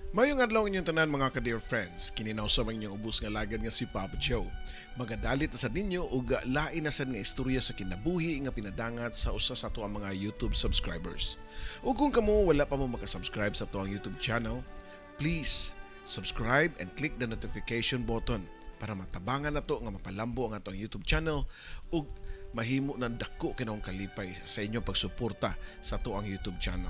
Mayong adlaw inyong tanan mga ka-dear friends, kininaw sa inyong ubos nga lagad nga si Papa Joe. Magadalit sa ninyo ug lain na sad nga istorya sa kinabuhi nga pinadangat sa usa sa ato ang mga YouTube subscribers. Ug kung kamo wala pa mo makasubscribe sa ato ang YouTube channel, please subscribe and click the notification button para matabangan nato nga mapalambo ang atong YouTube channel ug mahimo ng dako kinahong kalipay sa inyong pagsuporta sa ato ang YouTube channel.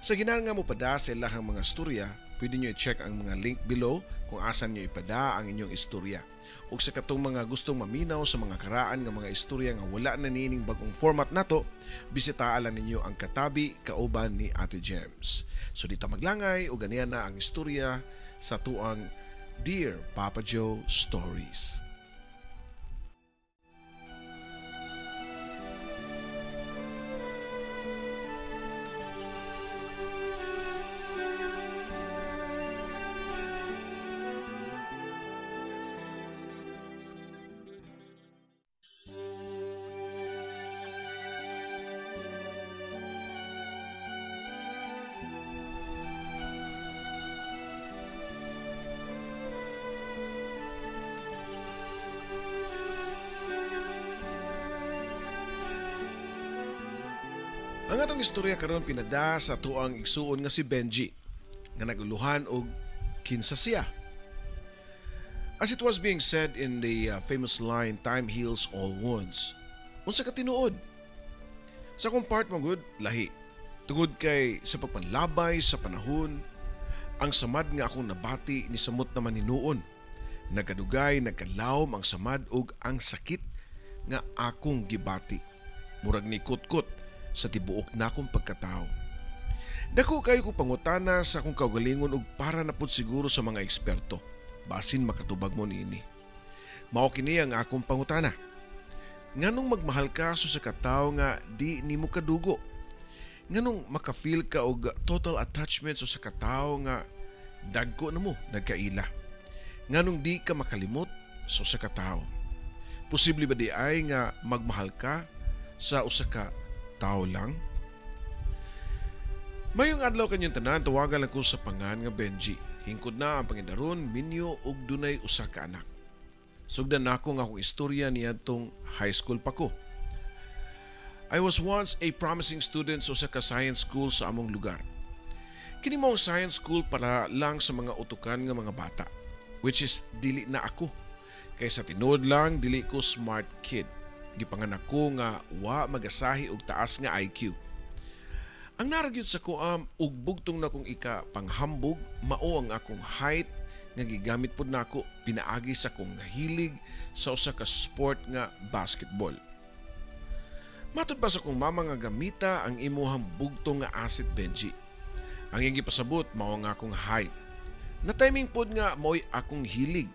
Sa ginahan nga mo pada sa ilahang mga istorya, pwede nyo i-check ang mga link below kung asan nyo ipada ang inyong istorya. Ug sa katong mga gustong maminaw sa mga karaan nga mga istorya nga wala na niining bagong format nato, bisitaalan ninyo ang katabi kauban ni Ate Gems. So dito maglangay ug ganiya na ang istorya sa tuang Dear Papa Joe Stories. Ang atong istorya karon pinada sa tuang igsuon nga si Benji nga naguluhan og kinsa siya. As it was being said in the famous line, time heals all wounds. Unsa ka tinuod? Sa akong part mo good, lahi. Tungod kay sa pagpanlabay sa panahon, ang samad nga akong nabati ni samot naman hinuon. Nagkadugay, nagkalawom ang samad ug ang sakit nga akong gibati. Murag ni kutkot sa tibuok na akong pagkatao. Dako kayo ko pangutana sa akong kaugalingon ug para na pud siguro sa mga eksperto. Basin makatubag mo niini. Mao kini ang akong pangutana. Nganong magmahal ka sa katawo nga di nimo kadugo? Nganong makafeel ka og total attachment sa katawo nga dagko na mo nagkaila? Nganong di ka makalimot sa katawo? Posible ba di ay nga magmahal ka sa usa ka tao lang? Mayong adlaw kanyang tanan, tawagan lang ko sa pangan nga Benji. Hingkod na ang pangidaron, minyo ug dunay usa ka anak. Sugdan nako nga akong istorya niadtong high school pa ko. I was once a promising student sa usa ka science school sa among lugar. Kini mao ang science school para lang sa mga utukan nga mga bata, which is dili na ako. Kaysa tinuod lang dili ko smart kid. Gipanganak ko nga wa magasahi og taas nga IQ. Ang naragyod sa kuam ug bugtong na kong ika panghambog mao ang akong height nga gigamit pud nako pinaagi sa kong nahilig sa usa ka sport nga basketball. Matud pa sa kong mama nga gamita ang imuhang bugtong nga asset Benji. Ang iyang gipasabot mao nga akong height. Na timing pod nga mao'y akong hilig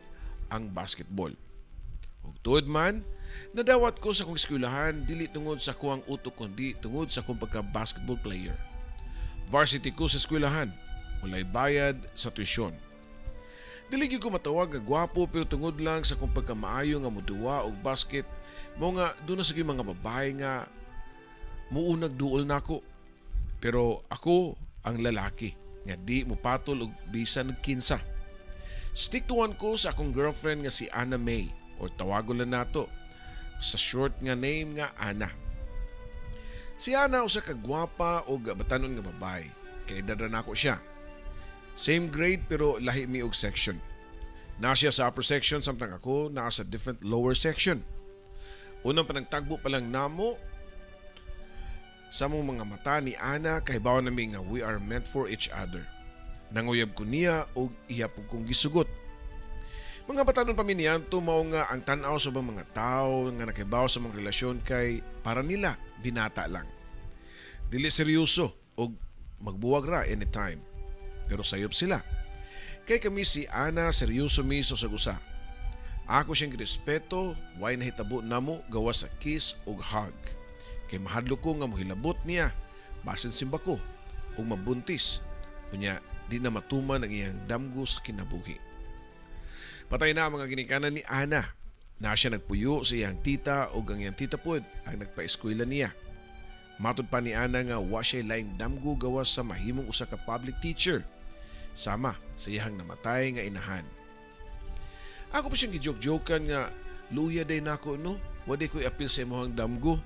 ang basketball. Ug tuod man nadawat ko sa akong eskwelahan dili tungod sa kuang utok kundi tungod sa akong pagka-basketball player. Varsity ko sa eskwelahan, walay bayad sa tuition. Dili gyud ko matawag nga gwapo pero tungod lang sa akong pagkamaayo nga moduwa og basket, mao nga doon na sa mga babae nga muunag duol nako. Pero ako ang lalaki nga di mo patol og bisan og kinsa. Stick to one ko sa akong girlfriend nga si Anna May o tawagon lang nato sa short nga name nga Ana. Si Ana usa ka gwapa o batanon nga babae. Kay edad na ako siya. Same grade pero lahi mi og section. Na siya sa upper section samtang ako naa sa different lower section. Unang panagtagbo pa lang namo sa mong mga mata ni Ana kay bawo nami nga we are meant for each other. Nanguyab ko niya og iya pug kong gisugot. Mga batanon pa minianto mao nga ang tan-aw sa mga tao nga nakibaw sa mga relasyon kay para nila binata lang. Dili seryoso og magbuwag ra anytime. Pero sayop sila. Kay kami si Ana seryoso mi sa usa. Ako siyang girespeto, way nahitabo namo gawa sa kiss ug hug. Kay mahadlo ko nga mohilabot niya basin simba ko ug mabuntis. Unya di na matuman ang iyang damgo sa kinabuhi. Patay na ang mga ginikanan ni Ana. Na siya nagpuyo sa iyang tita o ang iyang tita pod ang nagpa-eskwela niya. Matud pa ni Ana nga wa siya laing damgo gawas sa mahimong usa ka public teacher. sama sa iyang namatay nga inahan. Ako pa siyang gijoke-jokan nga luya day nako no, wadi ko'y apil sa imong damgo.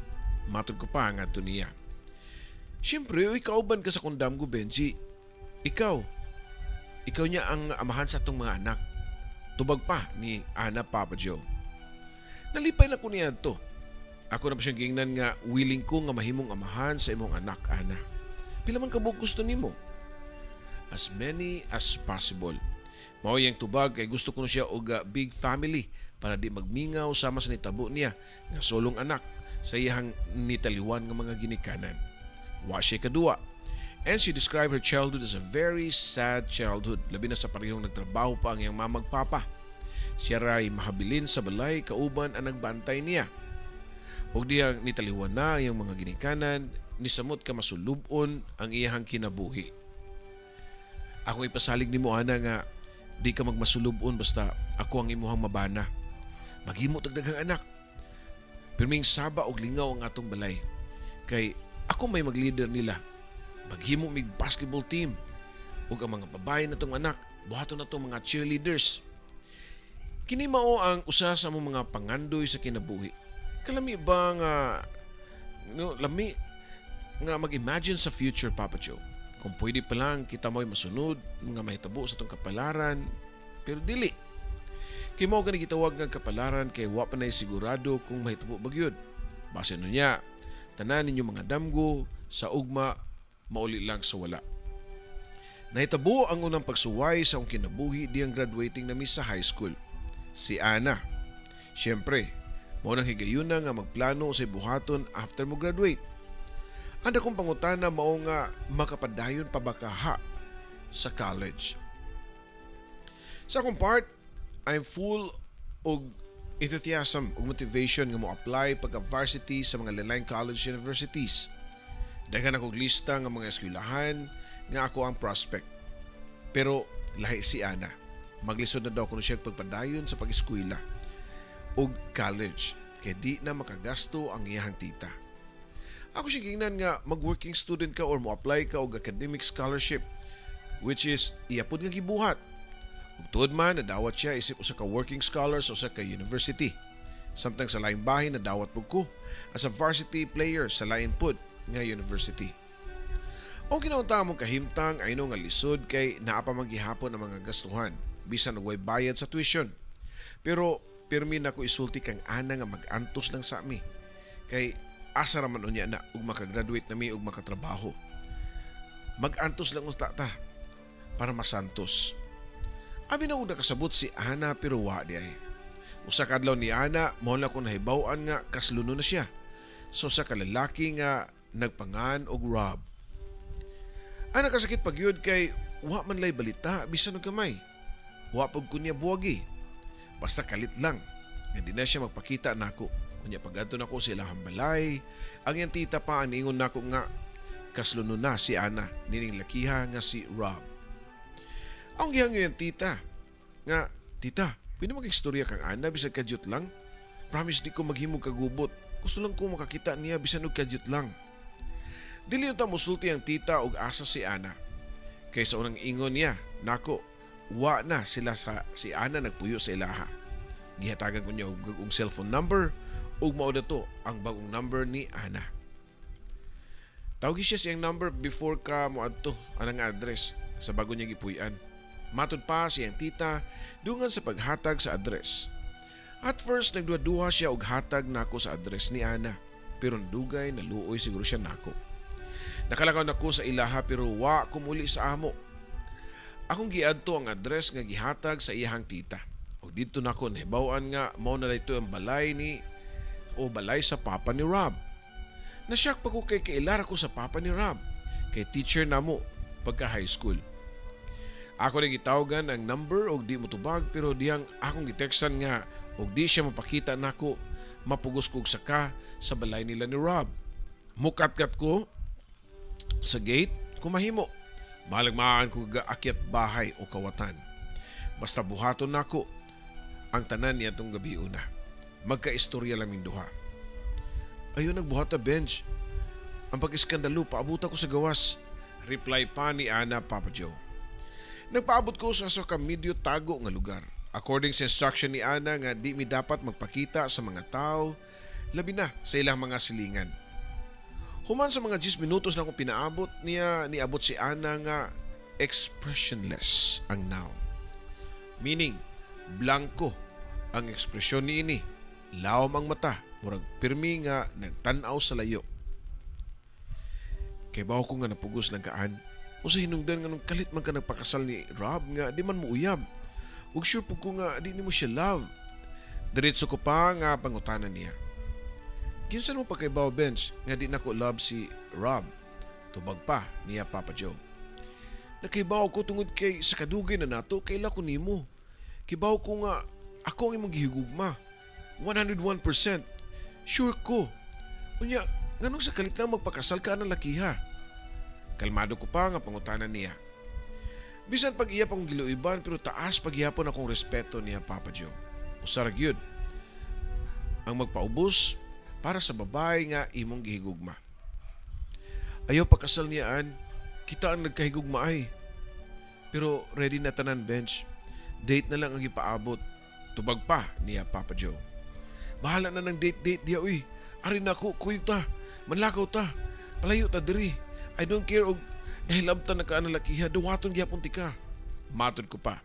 Matod ko pa nga to niya. Siyempre, kauban ka sa kong damgo, Benji. Ikaw niya ang amahan sa atong mga anak. Tubag pa ni Ana Papa Joe. Nalipay na ko niya to. Ako na pa siyang giingnan nga willing ko nga mahimong amahan sa imong anak, Ana. Pila man kabuk gusto nimo? As many as possible. Mao yang tubag kay gusto ko na siya og big family para di magmingaw sama sa nitabo niya nga solong anak sa iyang nitaliwan nga mga ginikanan. Wa siya kadua. And she described her childhood as a very sad childhood, labi na sa parehong nagtrabaho pa ang iyang mamagpapa. Siya ray mahabilin sa balay kauban ang nagbantay niya. Og diyang nitaliwan na ang iyang mga ginikanan, nisamot ka masulubon ang iyang kinabuhi. Ako ipasalig nimo ana nga di ka magmasulubon basta ako ang imuhang mabana. Maghimo tagdaghang anak. Pirming saba og lingaw ang atong balay. Kay ako may mag-leader nila. Maghimo mig basketball team. Ug ang mga babae natong anak, buhaton natong mga cheerleaders. Kini mao ang usa sa among mga pangandoy sa kinabuhi. Kalami ba nga lami nga mag-imagine sa future, Papa Joe. Kung pwede pa lang kita mo'y masunod nga mahitabo sa itong kapalaran, pero dili. Kaya mo gani gitawag nga kapalaran kay wa pa na sigurado kung mahitabo bagyod. Base no niya, tanan ninyo mga damgo sa ugma mauli lang sa wala. Nahitabo ang unang pagsuway sa akong kinabuhi diyang graduating nami sa high school. Si Ana. Siyempre, mo nang higayuna nga magplano sa buhaton after mo graduate. Anda kong pangutana mao nga makapadayon pa ba kaha sa college. Sa akong part, I'm full og enthusiasm ug motivation nga mo apply pagka varsity sa mga lain college universities. Daghan akong lista nga mga eskwelahan nga ako ang prospect. Pero lahi si Ana. Maglisod na daw kuno siya pagpadayon sa pag-eskwela og college kay di na makagasto ang iyang tita. Ako siya gingnan nga mag-working student ka or mo-apply ka og academic scholarship which is iyapod nga gibuhat. Ug tuod man nadawat siya isip usa ka working scholar sa usa ka university. Samtang sa laing bahin nadawat pud ko as a varsity player sa lain pud nga university. O kinaunta mong kahimtang ay nga lisod kay naa pa maghihapon ang mga gastuhan bisan og way bayad sa tuition. Pero pirmi na ko isulti kang Ana nga mag-antos lang sa ami. Kay asa raman unya na ug makagraduate nami ug makatrabaho. Mag-antos lang uta ta para masantos. Abi na una kasabot si Ana pero wa di ay. Usa ka adlaw ni Ana mao lang ko nahibaw-an nga kasluno na siya. So sa kalalaki nga nagpangan og Rob. Ana kasakit pagyud kay wa man lay balita bisan og gamay. Wa pag kunya buwagi. Basta kalit lang. Nga di na siya magpakita nako. Kunya pagadto nako sa ilahang balay, ang iyang tita pa aningon nako nga kasluno na si Ana nining lakiha nga si Rob. Ang gihang iyang tita nga, tita, pwede mag-istorya kang Ana bisan kadyot lang? Promise di ko maghimog kagubot. Gusto lang ko makakita niya bisan og kadyot lang. Dili unta musulti ang tita og asa si Ana. Kaysa unang ingon niya, nako, wa na sila si Ana nagpuyo sa ilaha. Gihatagan ko niya og cellphone number ug mao dato ang bagong number ni Ana. Tawgi siya siyang number before ka moadto anang address sa bago niya gipuy-an. Matud pa siyang tita dungan sa paghatag sa address. At first nagduha-duha siya og hatag nako sa address ni Ana, pero dugay naluoy siguro siya nako. Nakalakaw nako sa ilaha pero wa ko muli sa amo. Akong giadto ang address nga gihatag sa iyang tita. O dito nako nahibaw-an nga mao na dito ang balay sa papa ni Rob. Nasyak pa ko kay kailara ko sa papa ni Rob, kay teacher namo pagka high school. Ako na gitawgan ang number og di mo tubag pero diyang akong gitextan nga og di siya mapakita nako mapugos kog saka sa balay nila ni Rob. Mukatkat ko sa gate kumahimo. Balagmaan ko gaakyat bahay o kawatan. Basta buhaton nako ang tanan niya tong gabi una. Magkaistorya lang duha. Ayun nagbuhat ta bench. Ang pag-iskandalo paabuta ko sa gawas. Reply pa ni Ana Papa Joe. Nagpaabot ko sa ka medyo tago nga lugar. According sa instruction ni Ana nga di mi dapat magpakita sa mga tao, labi na sa ilang mga silingan. Human sa mga 10 minutos na akong pinaabot niabot si Ana nga expressionless ang noun. Meaning, blanco ang ekspresyon ni ini. Lawom ang mata, murag pirmi nga nagtanaw sa layo. Kay bawo ko nga napugos lang kaan, o sa hinungdan nga nung kalit man ka nagpakasal ni Rob nga di man mo uyab. Ug sure po ko nga di ni mo siya love. Diretso ko pa nga pangutanan niya. Kinsan mo pa kay Bao Bench nga di na ko love si Rob. Tubag pa niya Papa Joe. Nakaibaw ko tungod kay sa kadugay na nato kaila ko nimo. Kibaw ko nga ako ang imong gihigugma. 101%. Sure ko. Unya, nganong sa kalit lang magpakasal ka ng lakiha? Kalmado ko pa nga pangutanan niya. Bisan pag-iyap akong giluiban pero taas pag-iyapon akong respeto niya Papa Joe. Usarag yun. Ang magpaubos para sa babae nga imong gihigugma. Ayaw pakasal niyaan, kita ang nagkahigugma ay. Pero ready na tanan Bench. Date na lang ang ipaabot. Tubag pa niya Papa Joe. Bahala na ng date diya uy. Ari na ko, kuy ta. Manlakaw ta. Palayo ta diri. I don't care og dahil abta na ka ang lakiha, duwaton gyapon ti ka. Matod ko pa.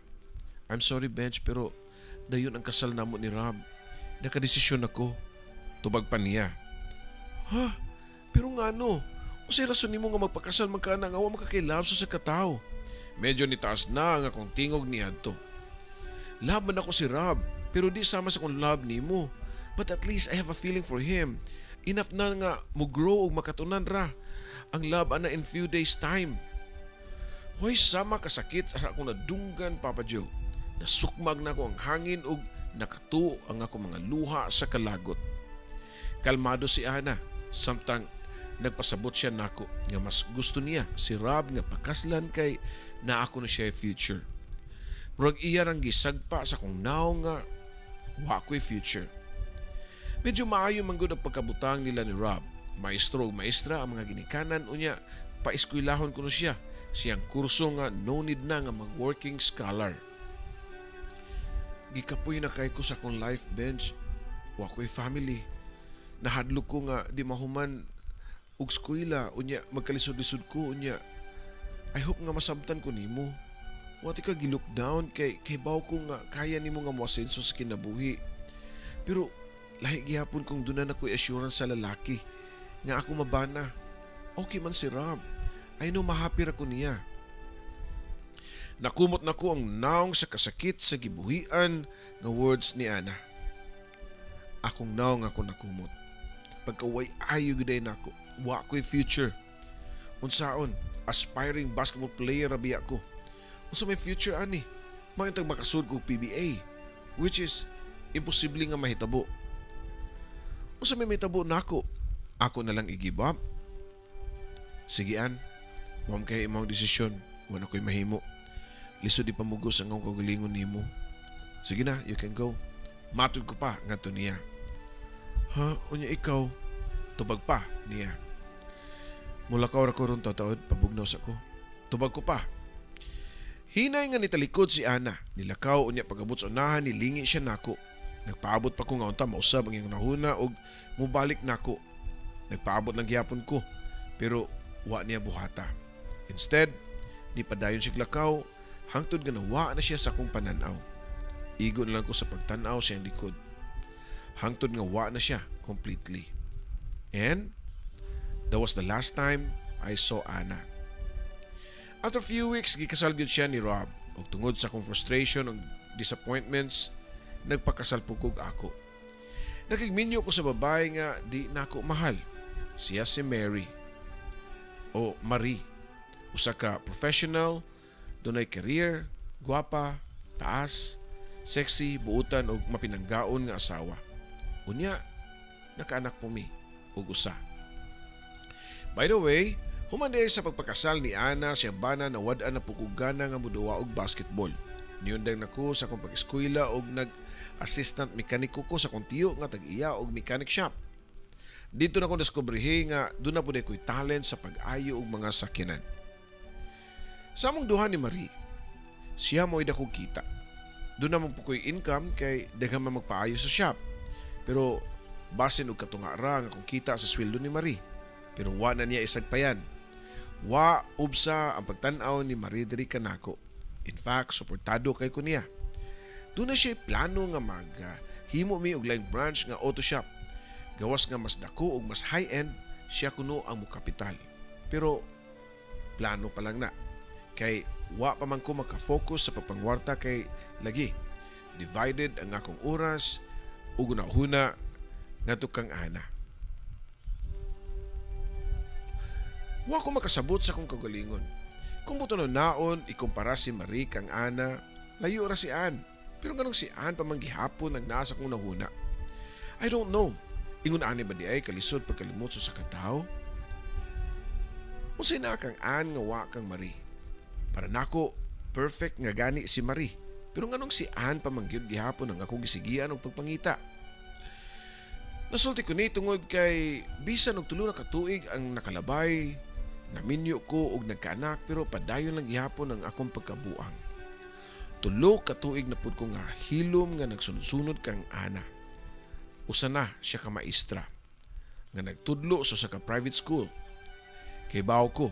I'm sorry Bench pero dayon ang kasal namo ni Rob. Nakadesisyon ako. Tubag pa niya. Ha? Pero nga ano? Usay rason nimo nga magpakasal man ka na nga wa makakilabso sa katao. Medyo nitaas na ang akong tingog niya to. Laban ako si Rob pero di sama sa kong love nimo. But at least I have a feeling for him. Enough na nga mo grow og makatunan ra. Ang love ana in few days time. Hoy sama kasakit sa akong nadunggan Papa Joe. Nasukmag na ko ang hangin ug nakatuo ang akong mga luha sa kalagot. Kalmado si Ana samtang nagpasabot siya nako nga mas gusto niya si Rob nga pakaslan kay na ako na siya future. Murag iya rang gisagpa sa kong naong nga wa ko'y future. Medyo maayo man gud ang pagkabutang nila ni Rob. Maestro o maestra ang mga ginikanan unya paeskwelahon kuno siya. Siyang kurso nga no need na nga mag-working scholar. Gikapoy na kay ko sa kong life Bench. Wa ko'y family. Nahadlok ko nga di mahuman og eskwela unya magkalisod-lisod ko unya. I hope nga masabtan ko nimo. Wati ka gi-look down kay baw ko nga kaya nimo nga moasenso sa kinabuhi. Pero lahi gihapon kung dunan ako'y assurance sa lalaki nga ako mabana. Okay man si Rob. I know mahapir ako niya. Nakumot na ko ang naong sa kasakit sa gibuhian nga words ni Ana. Akong naong ako nakumot. Pagkaway ayo gyud nako. Wa ko'y future. Unsaon, aspiring basketball player rabi ako. Unsa may future ani? Maintag makasud kog PBA, which is imposible nga mahitabo. Unsa may mahitabo nako? Ako na lang i-give up. Sige an, mom kay imong desisyon, wala ko'y mahimo. Lisod di pamugos ang akong kagalingon nimo. Sige na, you can go. Matod ko pa ngadto niya. Ha, unya ikaw? Tubag pa niya. Mula ka ora ko ron taod, pabugnaw sa ko. Tubag ko pa. Hinay nga nitalikod si Ana. Nilakaw unya pagabot sa unahan, nilingi siya nako. Nagpaabot pa ko nga unta mausab ang iyong nahuna og mubalik nako. Nagpaabot lang gihapon ko, pero wa niya buhata. Instead, ni padayon siya lakaw, hangtod nga nawa na siya sa akong pananaw. Igo na lang ko sa pagtanaw sa iyang likod. Hangtod nga wa na siya completely. And that was the last time I saw Ana. After a few weeks, gikasal gyud siya ni Rob. Ug tungod sa akong frustration ug disappointments, nagpakasal pugog ako. Nakigminyo ko sa babae nga di nako mahal. Siya si Mary. O Marie. Usa ka professional, dunay career, gwapa, taas, sexy, buutan ug mapinanggaon nga asawa. Unya, nakaanak po mi ug usa. By the way, humanday sa pagpakasal ni Ana siyang bana na wad-an na pukugana nga muduwa og basketball. Niundang nako sa akong pag-eskwela og nag-assistant mekaniko ko sa kong tiyo nga tag-iya og mechanic shop. Dito na ko diskubrihe nga doon na po ko'y talent sa pag-ayo og mga sakyanan. Sa among duha ni Marie, Siya mo'y dako kita. Doon naman po ko'y income kay daghan man magpaayo sa shop. Pero basin og katunga ra nga kung kita sa sweldo ni Marie. Pero wa na niya isagpayan. Wa ubsa ang pagtan-aw ni Marie diri kanako. In fact, suportado kay ko niya. Doon na siya plano nga himo mi og laing branch nga auto shop. Gawas nga mas dako ug mas high-end, siya kuno ang mukapital. Pero plano pa lang na. Kay wa pa man ko makafocus sa papangwarta kay lagi. Divided ang akong oras ug una-huna ngadto kang ana. Wa ko makasabot sa akong kagalingon. Kung buto naon ikumpara si Marie kang ana, layo ra si Ann. Pero ganong si Ann pa man gihapon ang nasa kong nahuna. I don't know. Ingon ani ba di ay kalisod pagkalimot sa katao? Unsay na kang Ann nga wa kang Marie? Para nako perfect nga gani si Marie. Pero nganong si Ann pa man gyud gihapon ang akong gisigian og pagpangita. Nasulti ko ni tungod kay bisan og tulo na katuig ang nakalabay, naminyo ko og nagkaanak pero padayon lang gihapon ang akong pagkabuang. Tulo katuig na pud ko nga hilom nga nagsunod-sunod kang ana. Usa na siya ka maestra nga nagtudlo sa ka private school. Kay bawo ko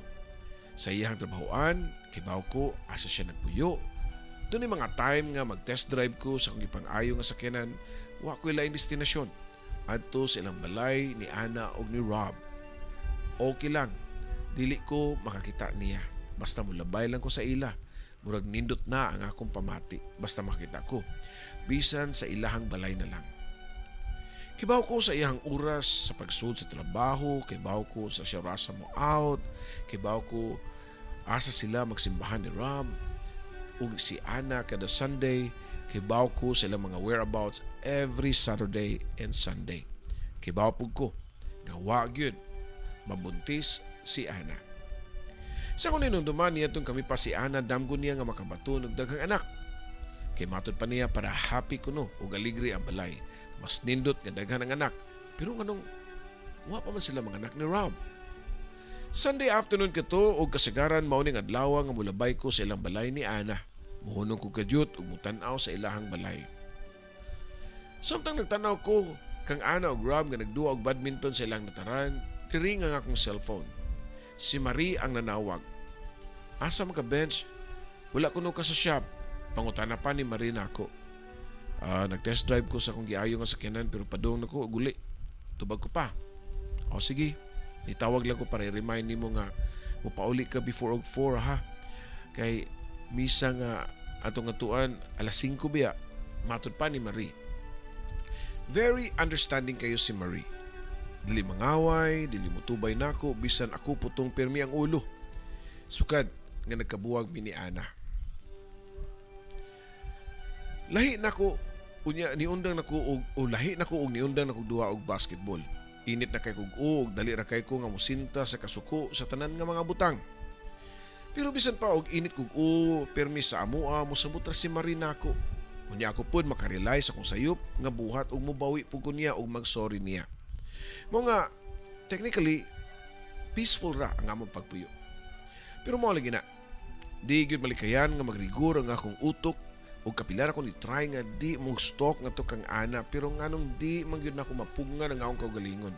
sa iyang trabahoan, kay bawo ko asa siya nagpuyo. Doon mga time nga mag-test drive ko sa kong ipang-ayo nga sakyanan, wa ko laing destinasyon. Adto sa ilang balay ni Ana og ni Rob. Okay lang, dili ko makakita niya. Basta mulabay lang ko sa ila. Murag nindot na ang akong pamati basta makita ko. Bisan sa ilahang balay na lang. Kibaw ko sa iyang oras sa pagsud sa trabaho, kibaw ko sa siya rasa mo out, kibaw ko asa sila magsimbahan ni Rob, ug si Ana kada Sunday, kibaw ko sila mga whereabouts every Saturday and Sunday. Kibaw pug ko nga wa gyud mabuntis si Ana. Sa kung ninunduman niya itong kami pa si Ana, damgo niya nga makabato ng daghang anak. Kay matod pa niya para happy kuno o galigri ang balay. Mas nindot nga daghan ang anak. Pero nganong wa pa man sila mga anak ni Rob. Sunday afternoon kato o kasagaran mauning adlaw nga mulabay ko sa ilang balay ni Ana. Muhunong ko kadyot ug mutan-aw sa ilahang balay. Samtang nagtanaw ko kang Ana og Rob nga nagduwa og badminton sa ilang nataran, diring ang akong cellphone. Si Marie ang nanawag. Asa man ka bench? Wala kuno ka sa shop. Pangutana pa ni Marie nako. Nag-test drive ko sa kong giayo nga sakyanan pero padung nako ug uli. Tubag ko pa. O sige. Nitawag lang ko para i-remind nimo nga mupauli ka before og 4 ha. Kay misa nga atong atuan alas 5 biya. Matud pa ni Marie. Very understanding kayo si Marie. Dili mangaway, dili mutubay nako bisan ako putong permi ang ulo. Sukad nga nagkabuwag mi ni Ana. Lahi nako unya niundang nako og lahi nako og niundang nako duha og basketball. Init na kay kog og dali ra kay ko nga mosinta sa kasuko sa tanan nga mga butang. Pero bisan pa og init kog permi sa amoa mo sabot ra si Marie nako. Unya ako pud makarelay sa kong sayop nga buhat og mobawi pud ko niya og mag-sorry niya. Mo nga technically peaceful ra ang among pagpuyo. Pero mao lagi na. Di gyud malikayan nga magrigur ang akong utok ug kapilar ako ni try nga di mo stalk nga to kang Ana pero nganong di man gyud nako mapungan ang akong kaugalingon.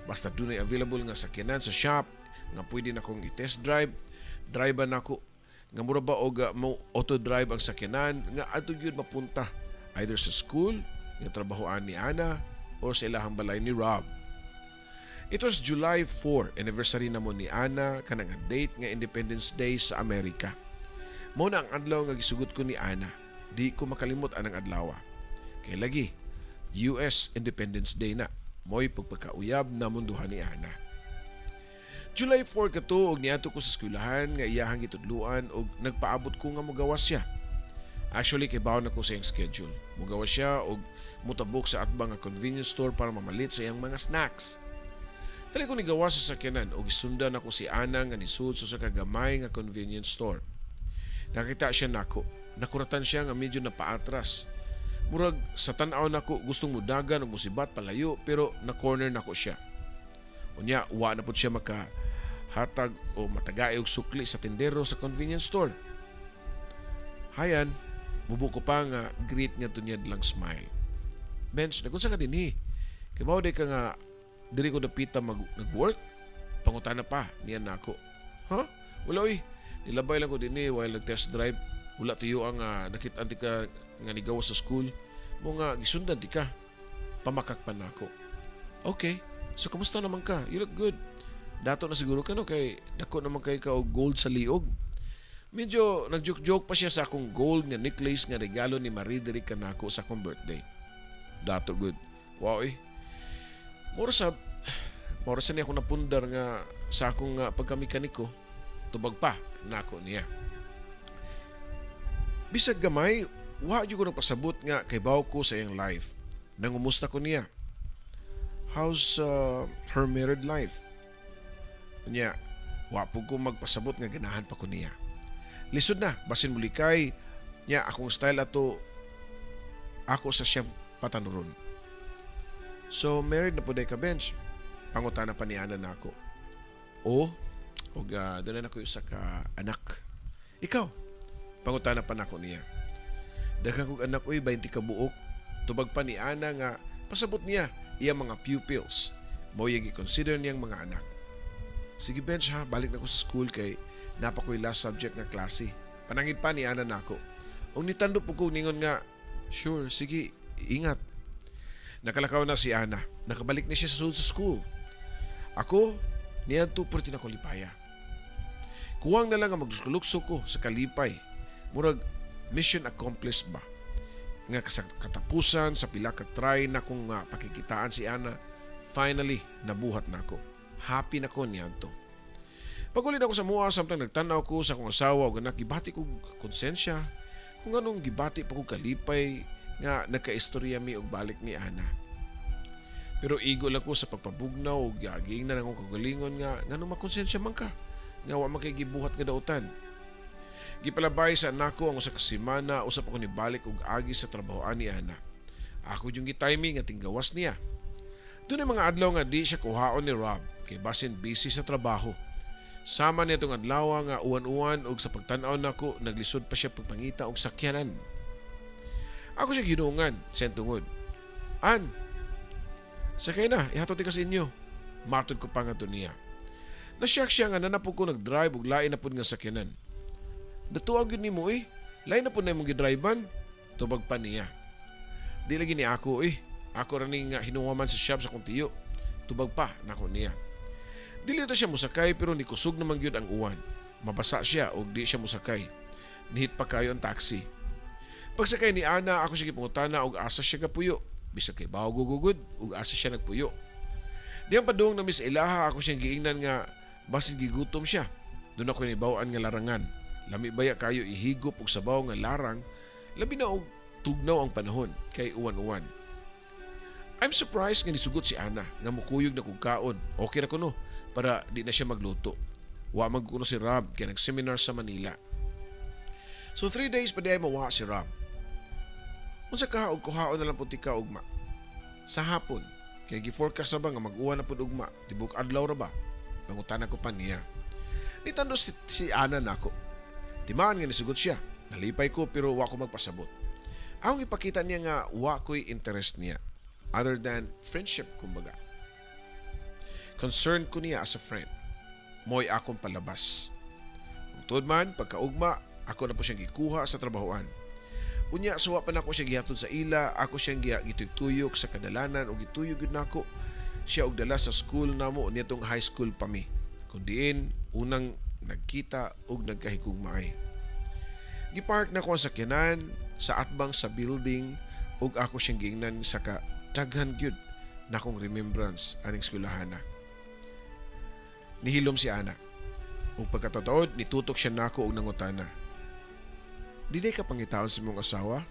Basta dunay available nga sakyanan sa shop nga pwede na akong i-test drive, drive na ako nga mura ba og mo auto drive ang sakyanan nga adto gyud mapunta either sa school nga trabahoan ni Ana o sa ilahang balay ni Rob. It was July 4, anniversary na mo ni Ana kanang date nga Independence Day sa Amerika. Mao na ang adlaw nga gisugot ko ni Ana. Di ko makalimot anang adlaw. Kay lagi, US Independence Day na. Mo'y pagpakauyab na munduhan ni Ana. July 4 kato og niadto ko sa eskwelahan nga iyahang gitudluan og nagpaabot ko nga mogawas siya. Actually kay bawon ako sa iyang schedule. Mogawas siya og mutabok sa atbang nga convenience store para mamalit sa iyang mga snacks. Dali ko nigawas sa sakyanan og isundan ako si Ana nga nisud sa kagamay nga convenience store. Nakita siya nako. Nakuratan siya nga medyo napaatras. Murag sa tan-aw nako gustong mudagan og musibat palayo pero na corner nako siya. Unya wa na pud siya makahatag o matagaay og sukli sa tindero sa convenience store. Hayan, mubo ko pa nga greet nga tunyad lang smile. Bench, nagunsa ka din Kay mao day ka nga diri ko dapita nag-work. Pangutana pa niya nako. Ha? Wala nilabay lang ko din while nag-test drive. Wala tiyo ang nakita ti ka nga nigawas sa school. Mo nga gisundan ti ka. Pamakak pa nako. Okay. So kamusta naman ka? You look good. Dato na siguro ka no kay dako naman kay ka og gold sa liog. Medyo nagjoke-joke pa siya sa akong gold nga necklace nga regalo ni Marie diri kanako sa akong birthday. Dato good. Wow Moro sa niya ako napundar nga sa akong pagkamekaniko. Tubag pa nako niya. Bisag gamay, wa jud ko nagpasabot nga kay baw ko sa iyang life. Nangumusta ko niya. How's her married life? Niya, wa po ko magpasabot nga ganahan pa ko niya. Lisod na, basin muli kay niya akong style ato ako sa siyang patanuron. So, married na po day ka, Bench. Pangutana pa ni Ana na ako. O, doon na ako isa ka anak. Ikaw, pangutana pa na ako niya. Daghang kong anak 20 ka buok. Tubag pa ni Ana nga pasabot niya iyang mga pupils. Mo yung i-consider niyang mga anak. Sige, Bench ha, balik na ko sa school kay napa ko'y last subject na klase. Panangin pa ni Ana na ako. Ang nitando po ko ningon nga, sure, sige, ingat. Nakalakaw na si Ana. Nakabalik na siya sa school. Ako, niyanto purti na ko lipaya. Kuwang na lang ang magluksok ko sa kalipay. Murag, mission accomplished ba? Nga katapusan sa pila ka try na kung pakikitaan si Ana, finally, nabuhat na ako. Happy na ko niyanto. Pagulid ako sa mua, samtang nagtanaw ko sa akong asawa o ganak, gibati ko konsensya kung anong gibati pa ko kalipay nga nagkaistorya mi og balik ni Ana. Pero igo lang ko sa pagpabugnaw o gaging na akong kagalingon nga nganong makonsensya man ka nga wa man kay gibuhat nga dautan. Gipalabay sa anak ko ang usa ka semana usap ako ni balik og agi sa trabahoan ni Ana. Ako yung gitiming nga tinggawas niya. Doon ay mga adlaw nga di siya kuhaon ni Rob kay basin busy sa trabaho. Sama niya itong adlaw nga uwan-uwan og sa pagtanaw nako naglisod pa siya pagpangita og sakyanan. Ako siya ginungan, sentungod. An, sakay na, ihatot ka sa inyo. Matod ko pa nga to niya. Nasyak siya nga nanapog ko nag-drive ug lain na po nga sakyanan. Datuag yun ni mo lain na po na mong gidrivean. Tubag pa niya. Di lagi ni ako Ako raning hinuwaman sa shop sa kong tiyo. Tubag pa nako niya. Dili ito siya musakay pero nikusog naman yun ang uwan. Mabasa siya o di siya musakay. Nihit pa kayo ang taxi. Pagsakay ni Ana, ako siya gipangutana og asa siya gapuyo. Bisag kay bawo gugugod og asa siya nagpuyo. Diyang padung na Miss Ilaha, ako siyang giingnan nga basin gigutom siya. Doon ako nibawaan nga larangan. Lami baya kayo ihigop og sabaw nga larang, labi na og tugnaw ang panahon kay uwan-uwan. I'm surprised nga nisugot si Ana nga mukuyog na kong kaon. Okay na ko no, para di na siya magluto. Wa magkuno si Rob kaya nag-seminar sa Manila. So 3 days pa di ay mawa si Rob. Unsa ka og kuhaon na lang puti ka ugma. Sa hapon, kay gi-forecast na ba nga mag-uwan na pud ugma, tibok adlaw ra ba? Pangutana ko pa niya. Nitando si Ana nako. Timaan nga nisugot siya. Nalipay ko pero wa ko magpasabot. Ang ipakita niya nga wa ko'y interest niya other than friendship kumbaga. Concerned ko niya as a friend. Mo'y akong palabas. Tungtod man, pagkaugma, ako na po siyang gikuha sa trabahoan. Unya, suwa pa na ako siya gihatod sa ila, ako siyang gituyok sa kadalanan o gituyok yun na ako. Siya og dala sa school namo nitong high school pa mi. Kundiin, unang nagkita og nagkahigugmaay. Gipark na ko ang sakyanan sa atbang sa building ug ako siyang giingnan sa kataghan gyud na kong remembrance aning eskwelahan. Nihilom si Ana. Ug pagkatotoo, nitutok siya nako og nangutana. Di ka pangitaon sa mong asawa?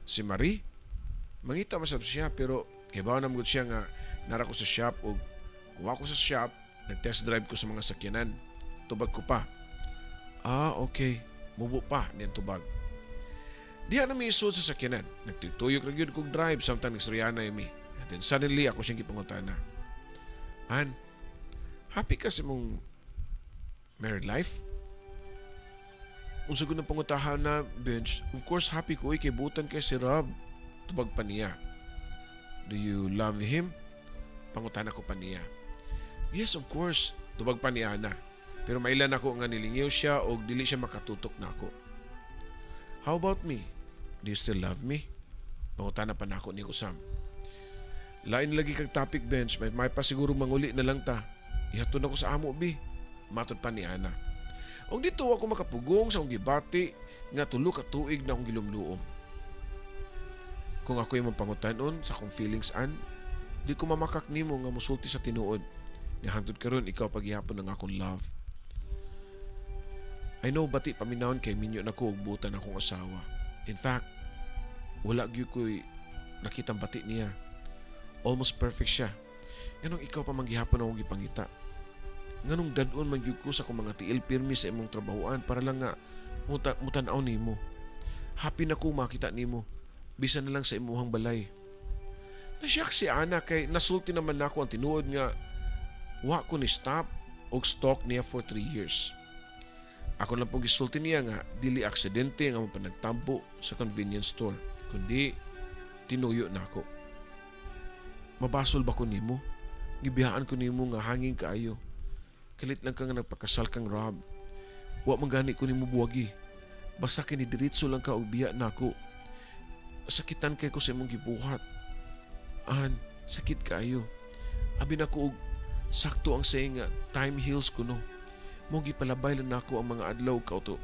Si Marie? Mangita masab siya pero kaybaw na magod siya nga nara ko sa shop o kung ako sa shop, nag-test drive ko sa mga sakyanan. Tubag ko pa. Okay. Mubo pa niyan tubag. Diha na may isod sa sakyanan. Nagtutuyok ra gyud kog drive samtang nagsuriana mi. And then suddenly ako siyang gipangutana. An, happy ka sa mong married life? Unsa gud ng pangutahan na bench. Of course happy ko kay butan kay si Rob. Tubag pa niya. Do you love him? Pangutan ako pa niya. Yes, of course. Tubag pa niya na. Pero mailan ako nga nilingiw siya o dili siya makatutok na ako. How about me? Do you still love me? Pangutan na pa na ako ni Kusam. Lain lagi kag topic bench. May pa siguro manguli na lang ta. Ihatun ako sa amo bi. Matod pa ni Ana. Og dito ako makapugong sa akong gibati nga tulo ka tuig na akong gilumluom. Kung ako yung pangutanon sa akong feelings an, di ko mamakak nimo nga musulti sa tinuod. Nga hangtod karon ikaw paghihapon ng akong love. I know bati paminawon kay minyo na ko og butan akong asawa. In fact, wala gyud ko'y nakitang bati niya. Almost perfect siya. Nganong ikaw pa manggihapon akong gipangita. Nganong dadon man gyud ko sa akong mga tiil pirmi sa imong trabahoan para lang nga mutan-aw nimo. Happy na ko makita nimo. Bisan na lang sa imuhang balay. Nasyak si Ana kay nasulti naman nako ang tinuod nga wa ko ni stop og stalk niya for 3 years. Ako lang pong gisulti niya nga dili aksidente nga panagtampo sa convenience store, kundi tinuyo nako. Mabasol ba ko nimo? Gibiyaan ko nimo nga hangin kaayo. Kalit lang ka nga nagpakasal kang Rob. Wa man gani ko nimo buwagi. Basta kini diretso lang ka og biya nako. Sakitan kay ko sa imong gibuhat. An, sakit kaayo. Abi nako og sakto ang saying nga time heals kuno. Mo gipalabay lang nako ang mga adlaw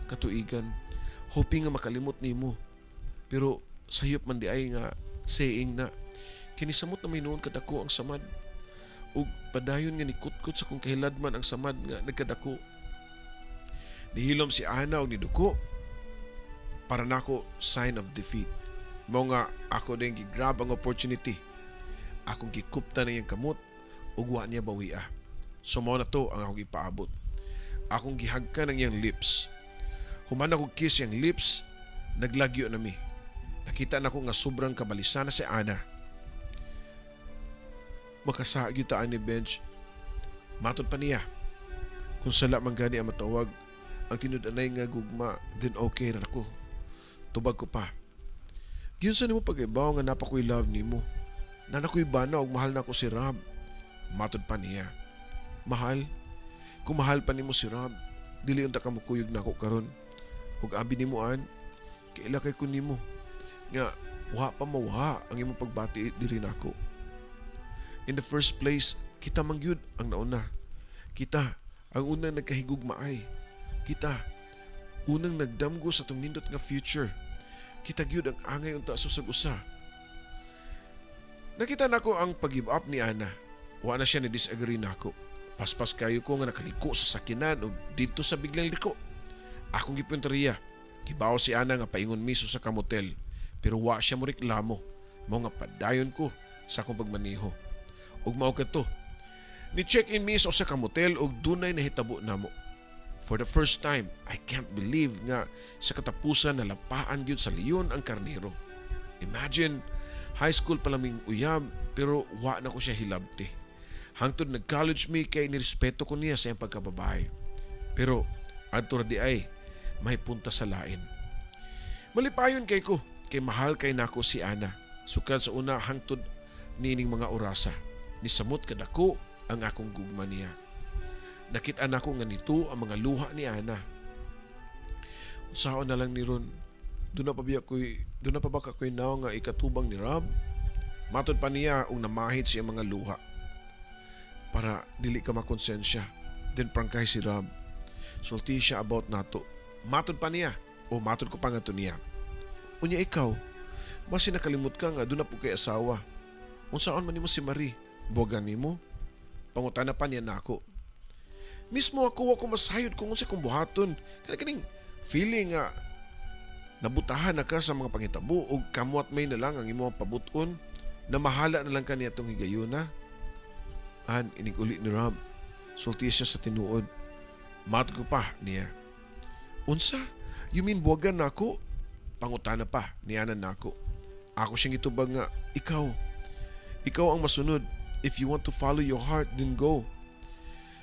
katuigan, hoping nga makalimot nimo. Pero sayop man di ay nga saying na kinisamot na minuon kadako ang samad. Ug padayon nga nikutkot sa kung kahiladman ang samad nga nagkadako. Nihilom si Ana og niduko. Para nako sign of defeat. Mao nga ako din gigrab ang opportunity. Akong gikupta na iyang kamot ug wa niya bawia. So mao na to ang akong gipaabot. Akong gihagkan ang iyang lips. Human ako kiss iyang lips, naglagyo na mi. Nakita na ko nga sobrang kabalisan na si Ana. Makasagyo taan ni Bench. Matod pa niya. Kung sala man gani ang matawag, ang tinud-anay nga gugma, then okay na ako. Tubag ko pa. Giyon sa nimo pag-ibaw nga napakoy love nimo. Nanakoy bana og mahal na ko si Rob. Matod pa niya. Mahal? Kung mahal pa nimo si Rob, dili unta ka mukuyog nako karon. Ug abi nimo an, kaila kay kun nimo nga wa pa mawha ang imong pagbati diri nako. In the first place, kita man gyud ang nauna. Kita ang unang nagkahigugmaay. Kita unang nagdamgo sa tong nindot nga future. Kita gyud ang angay unta susag usa. Nakita nako ang pag-give up ni Ana. Wa na siya ni disagree nako. Paspas kayo ko nga nakaliko sa sakinan o dito sa biglang liko. Akong gipunteriya. Kibaw si Ana nga paingon miso sa kamotel. Pero wa siya mo reklamo. Mao nga padayon ko sa akong pagmaniho. Ug mao kadto. Ni check-in miso sa kamotel ug dunay nahitabo namo. For the first time, I can't believe nga sa katapusan nalapaan gyud sa leon ang karnero. Imagine, high school pa laming uyab pero wa na ko siya hilabti. Hangtod nag-college me kay nirespeto ko niya sa iyang pagkababae. Pero adto ra di ay may punta sa lain. Malipayon kay ko kay mahal kay nako si Ana. Sukad sa una hangtod nining mga orasa. Nisamot kadako ang akong gugma niya. Nakita nako nga nito ang mga luha ni Ana. Usaon na lang ni Ron. Doon na pa ba kakoy naw nga ikatubang ni Rob? Matod pa niya ug namahit siya mga luha. Para dili ka makonsensya. Then prangkay si Rob. Sulti siya about nato. Matod pa niya. O matod ko pa nga to niya. Unya ikaw, basi nakalimot ka nga doon na po kay asawa. Unsaon man nimo si Marie? Bogan nimo? Pangutana pa niya nako. Mismo ako masayod kung unsa kong buhaton. Kaning feeling nga nabutahan na ka sa mga pangitabo o kamuat may na lang ang imong pabuton na mahala na lang ka niya itong higayuna. An, inig-uli ni Rob. Sulti siya sa tinuod. Matod ko pa niya. Unsa? You mean buwagan na ako? Pangutana pa niyanan na ako. Ako siyang itubag nga, ikaw ang masunod. If you want to follow your heart, then go.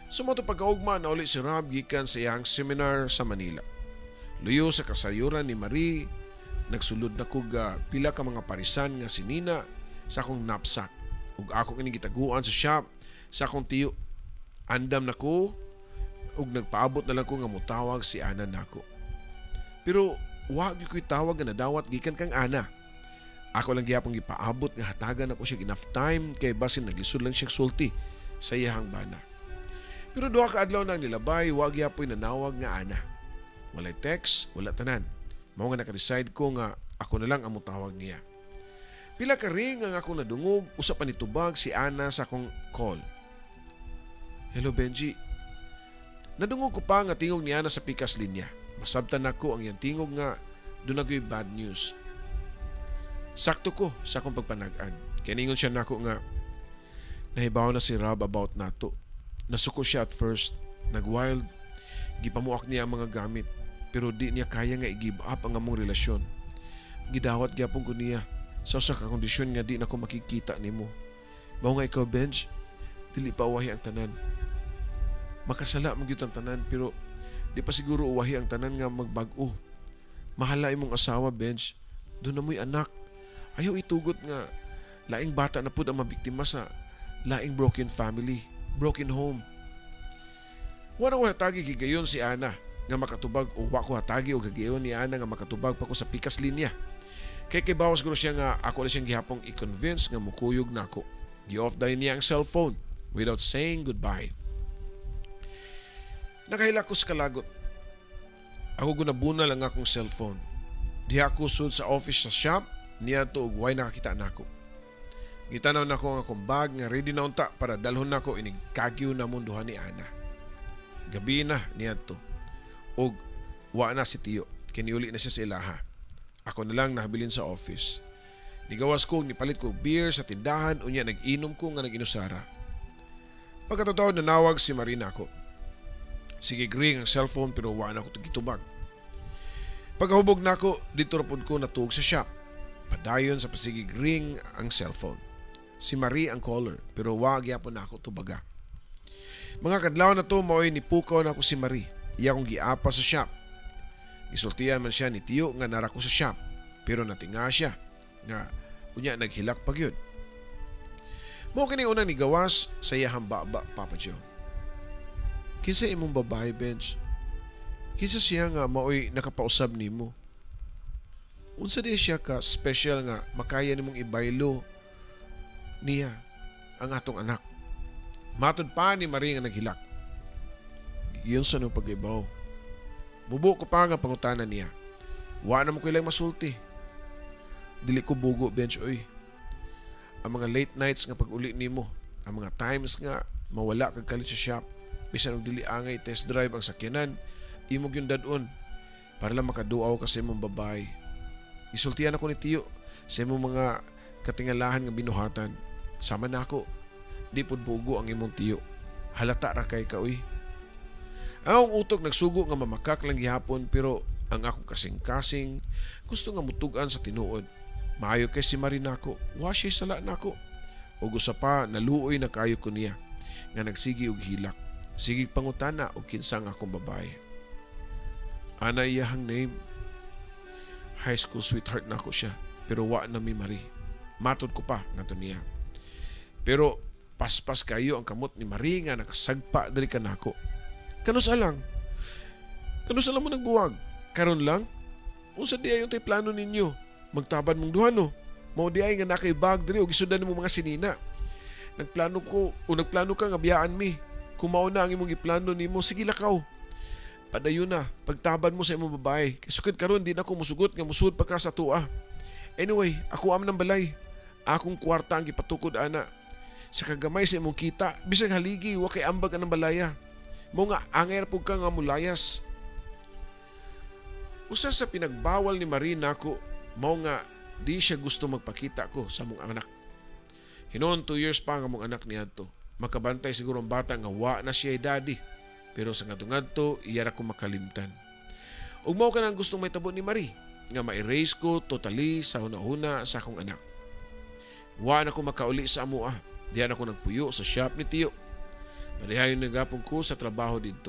Sumato pagkaugma na uli si Rob gikan sa iyang seminar sa Manila. Luyo sa kasayuran ni Marie, nagsulod na ko ga pila ka mga parisan nga sinina sa akong knapsack. Ug ako kini gitaguan sa shop sa akong tiyo. Andam na ko ug nagpaabot na lang ko nga mutawag si Ana nako. Pero wag ko'y tawag nga nadawat gikan kang Ana. Ako lang gyapon gipaabot nga hatagan ako siya enough time kay basin naglisod lang siya sulti sa iyahang bana. Pero duha ka adlaw nang nilabay, wag gyapon nanawag nga Ana. Walay text, wala tanan. Mao nga naka-decide ko nga ako na lang ang mutawag niya. Pila ka ring ang ako nadungog, usa pa nitubag si Ana sa akong call. Hello Benji. Nadungog ko pa nga tingog ni Ana sa pikas linya. Masabtan nako ang iyang tingog nga dunagoy bad news. Sakto ko sa akong pagpanag-an. Kiningon siya nako nga nahibaw na si Rob about nato. Nasuko siya at first, nag-wild, gipamuak niya ang mga gamit, pero di niya kaya nga i-give up ang among relasyon. Gidawat gyapon ko niya sa usa ka kondisyon nga di na ko makikita nimo. Mao nga ikaw Benj, dili pa uwahi ang tanan. Makasala mo gyud ang tanan pero di pa siguro uwahi ang tanan nga magbag-o. Mahala imong asawa Benj, do na mo'y anak. Ayaw itugot nga laing bata na pud ang mabiktima sa laing broken family, broken home. Wala ko hatagi gigayon si Ana nga makatubag o wa ko hatagi o gagayon ni Ana nga makatubag pa ko sa pikas linya. Kay bawas ko siya nga ako na siyang gihapong i-convince nga mukuyog na ako. Gi-off dahil niya ang cellphone without saying goodbye. Nakahila ko sa kalagot. Ako gunabuna lang akong cellphone. Diha ako sud sa office sa shop niya to ug way nakakita nako. Gitanaw nako ang akong bag nga ready na unta para dalhon nako inig kagyo na munduhan ni Ana. Gabi na niya to. Og wa na si Tiyo. Kiniuli na siya sa ilaha. Ako na lang nahabilin sa office. Nigawas ko nipalit ko beer sa tindahan unya nag-inom ko nga nag-inusara. Pagkatotoo nanawag si Marina ako. Sige ring ang cellphone pero wa na ko gitubag. Pagkahubog nako dito rapod ko natuog sa shop. Padayon sa pasigig ring ang cellphone. Si Marie ang caller pero wa gyapon nako tubaga. Mga kadlaw na to mao'y nipukaw na ako si Marie. Iya kong giapa sa shop. Gisultihan man siya ni Tiyo nga nara ko sa shop pero natinga siya nga unya naghilak pag yun. Mao kini unang nigawas sa iyahang baba Papa Joe. Kinsa imong babae Benj? Kinsa siya nga mao'y nakapausab nimo? Unsa di siya ka special nga makaya nimong ibaylo niya ang atong anak? Matod pa ni Marie nga naghilak. Iyon sa nung pag-ibaw. Bubo ko pa nga pangutanan niya. Wa na mo ko ilang masulti. Dili ko bugo Benj oy. Ang mga late nights nga pag-uli nimo, ang mga times nga mawala kag kalit sa shop, bisan og dili angay test drive ang sakyanan, imog yung dadon para lang makaduaw ka sa imong babae. Isultihan ako ni Tiyo sa imong mga katingalahan nga binuhatan. Sama na ako. Di pud bugo ang imong Tiyo. Halata ra kay ka uy. Ang utok nagsugo nga mamakak lang gihapon pero ang akong kasing-kasing gusto nga mutugan sa tinuod. Maayo kay si Marina ko. Wa siya sala nako. Ug usa pa naluoy na kayo ko niya nga nagsigi og hilak. Sigig pangutana og kinsa nga akong babae. Ana iyahang name. High school sweetheart na ako siya pero wa na mi Marie. Matod ko pa nga to niya. Pero paspas kayo ang kamot ni Marie nga nakasagpa diri ka nako. Kanus alang? Kanus alang mo nagbuwag? Karon lang? Unsa di ayon tay plano ninyo? Magtabad mong duha no? Mao di ay nga nakaibag diri og isudan nimo mga sinina. Nagplano ka nga biyaan mi. Kung mao na ang imong giplano nimo, sige lakaw. Padayon na, pagtabad mo sa imong babae. Kasukad karon di na ko musugot nga musud pa ka sa tua. Anyway, ako am ng balay. Akong kwarta ang gipatukod ana. Sa kagamay sa imong kita, bisag haligi wa kay ambag anang balaya. Mo nga anger pug ka nga mulayas. Usa sa pinagbawal ni Marie nako, mao nga di siya gusto magpakita ko sa mong anak. Hinon 2 years pa ang mong anak niadto. Makabantay siguro ang bata nga wa na siya daddy. Pero sa ngadto-ngadto, iyara ko makalimtan. Ug mao ka nang gustong may tabo ni Marie nga ma-erase ko totally sa hunahuna sa akong anak. Wa na ko makauli sa amoa. Diyan ako nagpuyo sa shop ni Tiyo. Padihayon na gapon ko sa trabaho dito.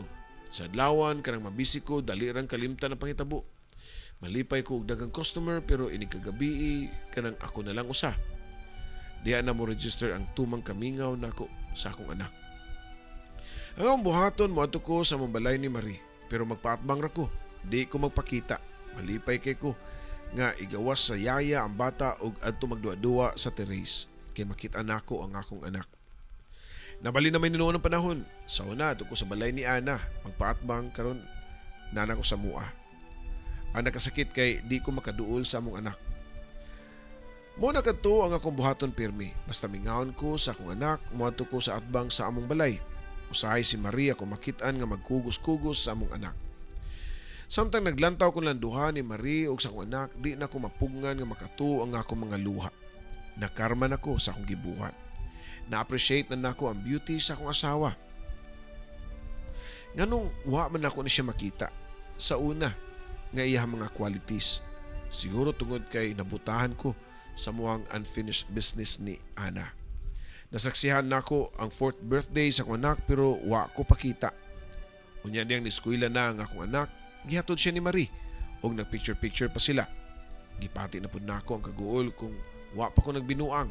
Sa adlawan kanang mabisi ko dali rang kalimtan ang pangitabo. Malipay ko og daghang customer pero ini kagabi kanang ako na lang usa. Diya na mo register ang tumang kamingaw nako sa akong anak. Ang buhaton mo ato ko sa mambalay ni Marie pero magpaatbang ra ko. Di ko magpakita. Malipay kay ko nga igawas sa yaya ang bata og adto magduwa-duwa sa terrace kay makita nako ang akong anak. Nabali na may ninuon ng panahon. Sa una ato ko sa balay ni Ana magpaatbang karon nana ko sa mua. Ang nakasakit kay di ko makaduol sa among anak. Mo na kadto ang akong buhaton pirmi. Basta mingawon ko sa akong anak, moadto ko sa atbang sa among balay. Usahay si Maria kung makit-an nga magkugos-kugos sa among anak. Samtang naglantaw ko lang duha ni Marie ug sa akong anak, di na ko mapugngan nga makatuo ang akong mga luha. Nakarman ako sa akong gibuhat. Na-appreciate na nako ang beauty sa akong asawa. Nganong wa man ako na siya makita. Sa una, nga iyang mga qualities. Siguro tungod kay nabutahan ko sa muang unfinished business ni Ana. Nasaksihan nako ang 4th birthday sa akong anak pero wa ko pakita. Unya diyang niskwela na ang akong anak, gihatod siya ni Marie og nagpicture-picture pa sila. Gipati na pud nako ang kaguol kung wa pa ko nagbinuang.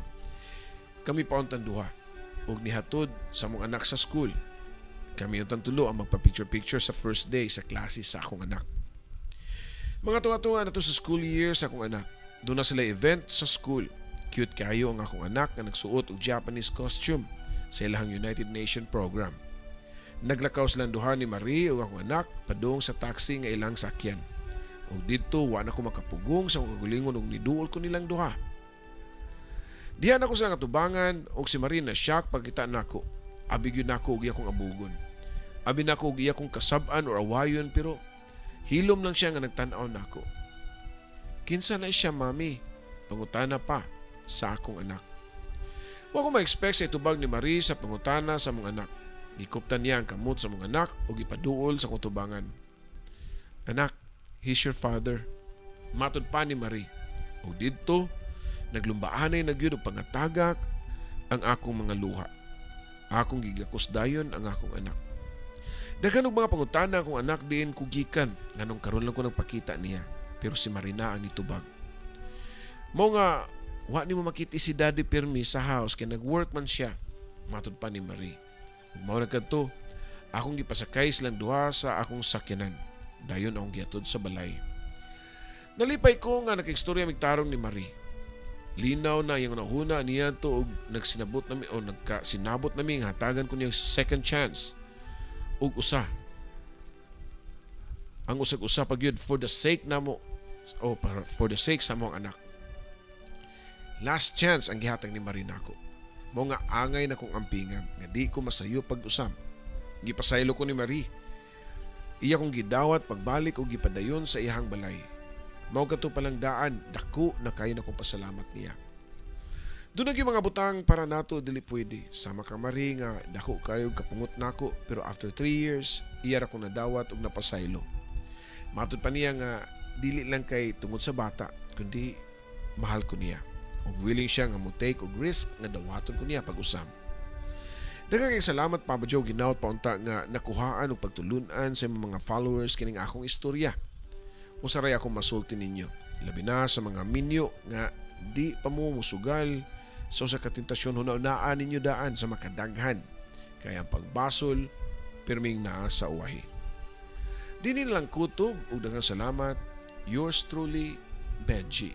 Kami pauntan duha og nihatod sa among anak sa school. Kami untang tulo ang magpa-picture-picture sa first day sa klase sa akong anak. Mga tunga-tunga na to sa school year sa akong anak. Doon na sila event sa school. Cute kayo ang akong anak na nagsuot og Japanese costume sa ilahang United Nations program. Naglakaw silang duha ni Marie o akong anak padung sa taxi nga ilang sakyan. O dito wa na ko makapugong sa akong kagulingon og niduol ko nilang duha. Diyan ako sa katubangan og si Marie na shock pagkita nako. Abig yun nako og iyakong abugon. Abi nako og iyakong kasab-an or awayon pero hilom lang siya nga nagtan-aw nako. Kinsa na siya, mami? Pangutana pa sa akong anak. Wa ko ma-expect sa itubag ni Marie sa pangutana sa mong anak. Gikuptan niya ang kamot sa mong anak o gipaduol sa kutubangan. Anak, he's your father. Matod pa ni Marie. O dito, naglumbaanay nagyud og pangatagak ang akong mga luha. Akong gigakusdayon ang akong anak. Daghan og mga pangutana akong anak diin ko gikan nganong karon lang ko nagpakita niya. Pero si Marina ang nitubag. Mo nga, wa ni mo makiti si Daddy Pirmi sa house kay nag-work man siya. Matod pa ni Marie. Ug mao na kadto, akong gipasakay silang duha sa akong sakyanan. Dayon akong giatod sa balay. Nalipay ko nga nag-istorya migtarong ni Marie. Linaw na yung nahuna niya to og nagsinabot nami o nagkasinabot nami nga hatagan ko niya second chance. Ug usa. Ang usag-usa pag yun for the sake namo o for the sake sa mong anak. Last chance ang gihatag ni Marie nako. Mo nga angay na kong ampingan nga di ko masayo pag-usam. Gipasaylo ko ni Marie. Iya kong gidawat pagbalik o gipadayon sa iyang balay. Mao kadto palang daan dako na kayo na kong pasalamat niya. Doon yung mga butang para nato dili pwede. Sama ka Marie nga dako kayo kapungot nako pero after 3 years iya ra ko nadawat og napasaylo. Matod pa niya nga dili lang kay tungod sa bata kundi mahal ko niya. Og willing siya nga mo take og risk nga dawaton ko niya pag-usam. Daghang salamat pa ba Joe ginawat paunta nga nakuhaan og pagtulunan sa mga followers kining akong istorya. Usaray akong masulti ninyo. Labi na sa mga minyo nga di pa mo musugal sa usa ka tentasyon hunaunaan ninyo daan sa makadaghan. Kaya ang pagbasol pirming naa sa uwahi. Dini lang kutob ug daghang salamat. Yours truly, Benji.